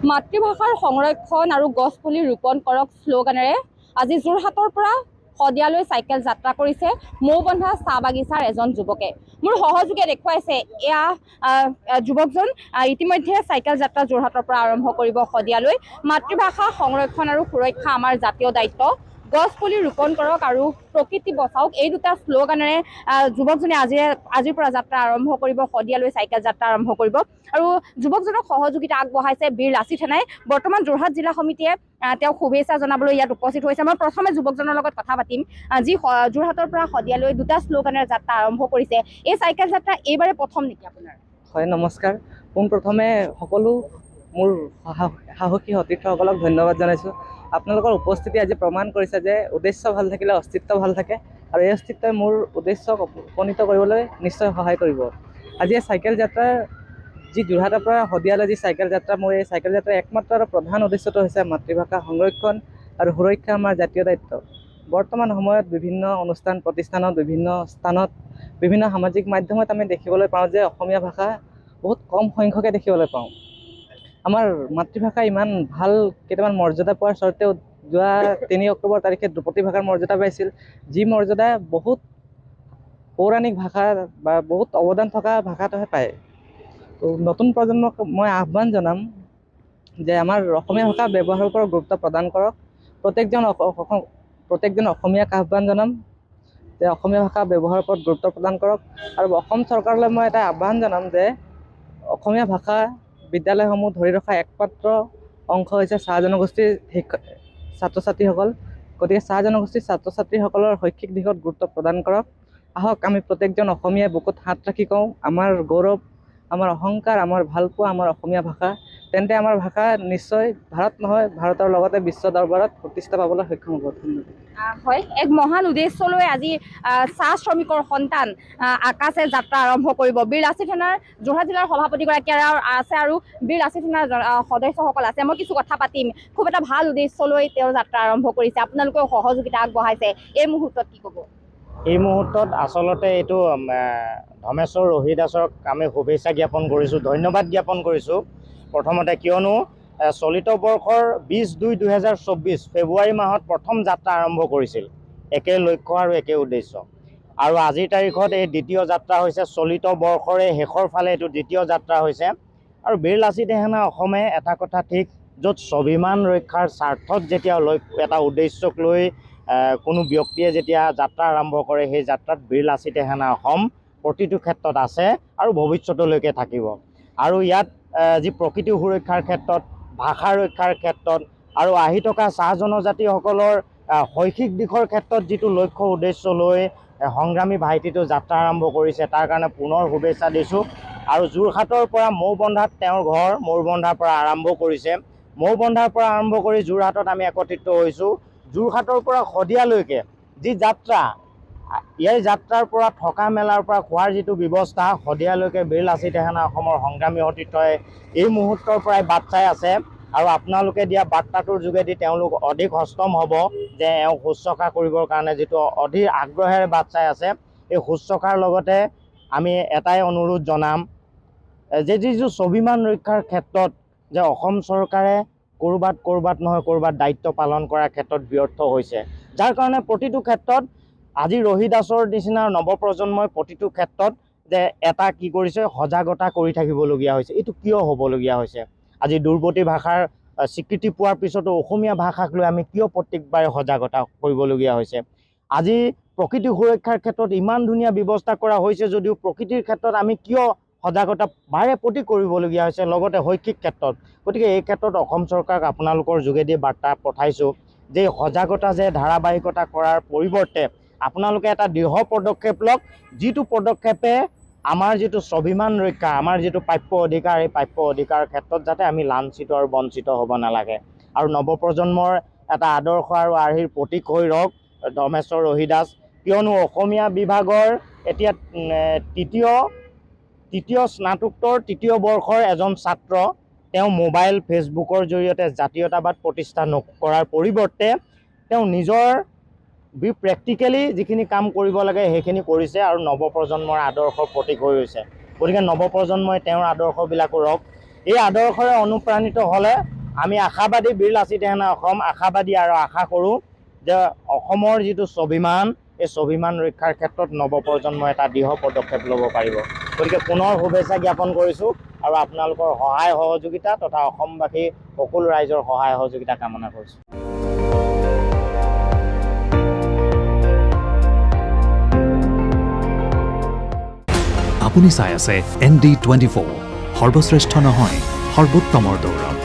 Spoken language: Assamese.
মাতৃভাষাৰ সংৰক্ষণ আৰু গছপুলি ৰোপণ কৰক শ্লোগানেৰে আজি যোৰহাটৰ পৰা শদিয়ালৈ চাইকেল যাত্ৰা কৰিছে মৌবন্ধা চাহ বাগিচাৰ এজন যুৱকে। মোৰ সহযোগে দেখুৱাইছে এয়া যুৱকজন ইতিমধ্যে চাইকেল যাত্ৰা যোৰহাটৰ পৰা আৰম্ভ কৰিব শদিয়ালৈ। মাতৃভাষা সংৰক্ষণ আৰু সুৰক্ষা আমাৰ জাতীয় দায়িত্ব। গছ পুলি ৰোপণ কৰক আৰু প্ৰকৃতি বচাওক, এই দুটা শ্লোগানেৰে যুৱকজনে আজিৰ পৰা যাত্ৰা আৰম্ভ কৰিব, শদিয়ালৈ চাইকেল যাত্ৰা আৰম্ভ কৰিব। আৰু যুৱকজনক সহযোগিতা আগবঢ়াইছে বীৰ লাচিত সেনাই। বৰ্তমান যোৰহাট জিলা সমিতিয়ে তেওঁক শুভেচ্ছা জনাবলৈ ইয়াত উপস্থিত হৈছে। মই প্ৰথমে যুৱকজনৰ লগত কথা পাতিম, যি যোৰহাটৰ পৰা শদিয়ালৈ দুটা শ্লোগানেৰে যাত্ৰা আৰম্ভ কৰিছে। এই চাইকেল যাত্ৰা এইবাৰে প্ৰথম নেকি আপোনাৰ? হয়, নমস্কাৰ। পোনপ্ৰথমে সকলো মোৰ সাহসী সতীৰ্থসকলক ধন্যবাদ জনাইছোঁ। আপোনালোকৰ উপস্থিতি আজি প্ৰমাণ কৰিছে যে উদ্দেশ্য ভাল থাকিলে অস্তিত্ব ভাল থাকে, আৰু এই অস্তিত্বই মোৰ উদ্দেশ্যক উপনীত কৰিবলৈ নিশ্চয় সহায় কৰিব। আজি এই চাইকেল যাত্ৰাৰ যি যোৰহাটৰ পৰা শদিয়ালৈ যি চাইকেল যাত্ৰা, মোৰ এই চাইকেল যাত্ৰাৰ একমাত্ৰ আৰু প্ৰধান উদ্দেশ্যটো হৈছে মাতৃভাষা সংৰক্ষণ আৰু সুৰক্ষা আমাৰ জাতীয় দায়িত্ব। বৰ্তমান সময়ত বিভিন্ন অনুষ্ঠান প্ৰতিষ্ঠানত, বিভিন্ন স্থানত, বিভিন্ন সামাজিক মাধ্যমত আমি দেখিবলৈ পাওঁ যে অসমীয়া ভাষা বহুত কম সংখ্যকে দেখিবলৈ পাওঁ। আমাৰ মাতৃভাষা ইমান ভাল কেইটামান মৰ্যাদা পোৱাৰ স্বত্তেও যোৱা ৩ অক্টোবৰ তাৰিখে ধ্ৰুপদী ভাষাৰ মৰ্যাদা পাইছিল, যি মৰ্যাদা বহুত পৌৰাণিক ভাষা বা বহুত অৱদান থকা ভাষাটোহে পায়। তো নতুন প্ৰজন্মক মই আহ্বান জনাম যে আমাৰ অসমীয়া ভাষা ব্যৱহাৰৰ ওপৰত গুৰুত্ব প্ৰদান কৰক। প্ৰত্যেকজন অসমীয়াক আহ্বান জনাম যে অসমীয়া ভাষা ব্যৱহাৰৰ ওপৰত গুৰুত্ব প্ৰদান কৰক। আৰু অসম চৰকাৰলৈ মই এটা আহ্বান জনাম যে অসমীয়া ভাষা বিদ্যালয়সমূহ ধৰি ৰখা একমাত্ৰ অংশ হৈছে চাহ জনগোষ্ঠীৰ ছাত্ৰ ছাত্ৰীসকল। গতিকে চাহ জনগোষ্ঠীৰ ছাত্ৰ ছাত্ৰীসকলৰ শৈক্ষিক দিশত গুৰুত্ব প্ৰদান কৰক। আহক আমি প্ৰত্যেকজন অসমীয়াই বুকুত হাত ৰাখি কওঁ, আমাৰ গৌৰৱ, আমাৰ অহংকাৰ, আমাৰ ভালপোৱা আমাৰ অসমীয়া ভাষা। তেন্তে আমাৰ ভাষা নিশ্চয় ভাৰত নহয়, ভাৰতৰ লগতে বিশ্ব দৰবাৰত প্ৰতিষ্ঠা পাবলৈ সক্ষম হ'ব। হয়, এক মহান উদ্দেশ্যলৈ আজি চাহ শ্ৰমিকৰ সন্তান আকাশে যাত্ৰা আৰম্ভ কৰিব। বীৰ লাচিত সেনাৰ যোৰহাট জিলাৰ সভাপতিগৰাকী আছে আৰু বীৰ লাচিত সেনাৰ সদস্যসকল আছে। মই কিছু কথা পাতিম। খুব এটা ভাল উদ্দেশ্যলৈ তেওঁ যাত্ৰা আৰম্ভ কৰিছে, আপোনালোকেও সহযোগিতা আগবঢ়াইছে। এই মুহূৰ্তত কি ক'ব? এই মুহূৰ্তত আচলতে এইটো ধমেশ্বৰ ৰহিদাসক আমি শুভেচ্ছা জ্ঞাপন কৰিছোঁ, ধন্যবাদ জ্ঞাপন কৰিছোঁ প্ৰথমতে, কিয়নো চলিত বৰ্ষৰ 20/2/2024 ফেব্ৰুৱাৰী মাহত প্ৰথম যাত্ৰা আৰম্ভ কৰিছিল, একে লক্ষ্য আৰু একে উদ্দেশ্য। আৰু আজিৰ তাৰিখত এই দ্বিতীয় যাত্ৰা হৈছে, চলিত বৰ্ষৰে শেষৰ ফালে এইটো দ্বিতীয় যাত্ৰা হৈছে। আৰু বীৰ লাচিত সেনা অসমে এটা কথা ঠিক, য'ত স্বাভিমান ৰক্ষাৰ স্বাৰ্থত যেতিয়া এটা উদ্দেশ্যক লৈ কোনো ব্যক্তিয়ে যেতিয়া যাত্ৰা আৰম্ভ কৰে, সেই যাত্ৰাত বীৰ লাচিত সেনা অসম প্ৰতিটো ক্ষেত্ৰত আছে আৰু ভৱিষ্যতলৈকে থাকিব। আৰু ইয়াত যি প্ৰকৃতি সুৰক্ষাৰ ক্ষেত্ৰত, ভাষা ৰক্ষাৰ ক্ষেত্ৰত আৰু আহি থকা চাহ জনজাতিসকলৰ শৈক্ষিক দিশৰ ক্ষেত্ৰত যিটো লক্ষ্য উদ্দেশ্য লৈ সংগ্ৰামী ভাইটিটো যাত্ৰা আৰম্ভ কৰিছে, তাৰ কাৰণে পুনৰ শুভেচ্ছা দিছোঁ। আৰু যোৰহাটৰ পৰা মৌবন্ধাত তেওঁৰ ঘৰ, মৌবন্ধাৰ পৰা আৰম্ভ কৰিছে। মৌবন্ধাৰ পৰা আৰম্ভ কৰি যোৰহাটত আমি একত্ৰিত হৈছোঁ। যোৰহাটৰ পৰা শদিয়ালৈকে যি যাত্ৰা, এই যাত্ৰাৰ পৰা থকা মেলাৰ পৰা খোৱাৰ যিটো ব্যৱস্থা, শদিয়ালৈকে বীৰ লাচিত সেনা অসমৰ সংগ্ৰামী সতীৰ্থই এই মুহূৰ্তৰ পৰাই বাট চাই আছে। আৰু আপোনালোকে দিয়া বাৰ্তাটোৰ যোগেদি তেওঁলোক অধিক সষ্টম হ'ব যে এওঁক শুশ্ৰূষা কৰিবৰ কাৰণে যিটো অধিক আগ্ৰহেৰে বাট চাই আছে। এই শুশ্ৰূষাৰ লগতে আমি এটাই অনুৰোধ জনাম যে যিটো স্বাভিমান ৰক্ষাৰ ক্ষেত্ৰত যে অসম চৰকাৰে ক'ৰবাত নহয় ক'ৰবাত দায়িত্ব পালন কৰাৰ ক্ষেত্ৰত ব্যৰ্থ হৈছে, যাৰ কাৰণে প্ৰতিটো ক্ষেত্ৰত আজি ৰহিদাসৰ নিচিনা নৱপ্ৰজন্মই প্ৰতিটো ক্ষেত্ৰত যে এটা কি কৰিছে, সজাগতা কৰি থাকিবলগীয়া হৈছে। এইটো কিয় হ'বলগীয়া হৈছে? আজি ধ্ৰুপদী ভাষাৰ স্বীকৃতি পোৱাৰ পিছতো অসমীয়া ভাষাক লৈ আমি কিয় প্ৰত্যেকবাৰে সজাগতা কৰিবলগীয়া হৈছে? আজি প্ৰকৃতি সুৰক্ষাৰ ক্ষেত্ৰত ইমান ধুনীয়া ব্যৱস্থা কৰা হৈছে যদিও প্ৰকৃতিৰ ক্ষেত্ৰত আমি কিয় সজাগতা বাৰে প্ৰতি কৰিবলগীয়া হৈছে, লগতে শৈক্ষিক ক্ষেত্ৰত? গতিকে এই ক্ষেত্ৰত অসম চৰকাৰক আপোনালোকৰ যোগেদি বাৰ্তা পঠাইছোঁ যে সজাগতা যে ধাৰাবাহিকতা কৰাৰ পৰিৱৰ্তে আপোনালোকে এটা দৃঢ় পদক্ষেপ লওক, যিটো পদক্ষেপে আমাৰ যিটো স্বাভিমান ৰক্ষা, আমাৰ যিটো প্ৰাপ্য অধিকাৰ, এই প্ৰাপ্য অধিকাৰৰ ক্ষেত্ৰত যাতে আমি লাঞ্ছিত আৰু বঞ্চিত হ'ব নালাগে। আৰু নৱপ্ৰজন্মৰ এটা আদৰ্শ আৰু আৰ্হিৰ প্ৰতীক হৈ ৰওক ধমেশ্বৰ ৰহিদাস, কিয়নো অসমীয়া বিভাগৰ এতিয়া তৃতীয় স্নাতকোত্তৰ ৩য় বৰ্ষৰ এজন ছাত্ৰ। তেওঁ মোবাইল ফেচবুকৰ জৰিয়তে জাতীয়তাবাদ প্ৰতিষ্ঠা নকৰাৰ পৰিৱৰ্তে তেওঁ নিজৰ প্ৰেক্টিকেলি যিখিনি কাম কৰিব লাগে সেইখিনি কৰিছে আৰু নৱপ্ৰজন্মৰ আদৰ্শৰ প্ৰতীক হৈ ৰৈছে। গতিকে নৱপ্ৰজন্মই তেওঁৰ আদৰ্শবিলাকো ৰওক। এই আদৰ্শৰে অনুপ্ৰাণিত হ'লে আমি আশাবাদী, বীৰ লাচিত সেনা অসম আশাবাদী আৰু আশা কৰোঁ যে অসমৰ যিটো স্বাভিমান, এই স্বাভিমান ৰক্ষাৰ ক্ষেত্ৰত নৱপ্ৰজন্মই এটা দৃঢ় পদক্ষেপ ল'ব পাৰিব। গতিকে পুনৰ শুভেচ্ছা জ্ঞাপন কৰিছোঁ আৰু আপোনালোকৰ সহায় সহযোগিতা তথা অসমবাসী সকলো ৰাইজৰ সহায় সহযোগিতা কামনা কৰিছোঁ। আপুনি চাই আছে ND24, সৰ্বশ্ৰেষ্ঠ নহয় সৰ্বোত্তমৰ দৌৰত।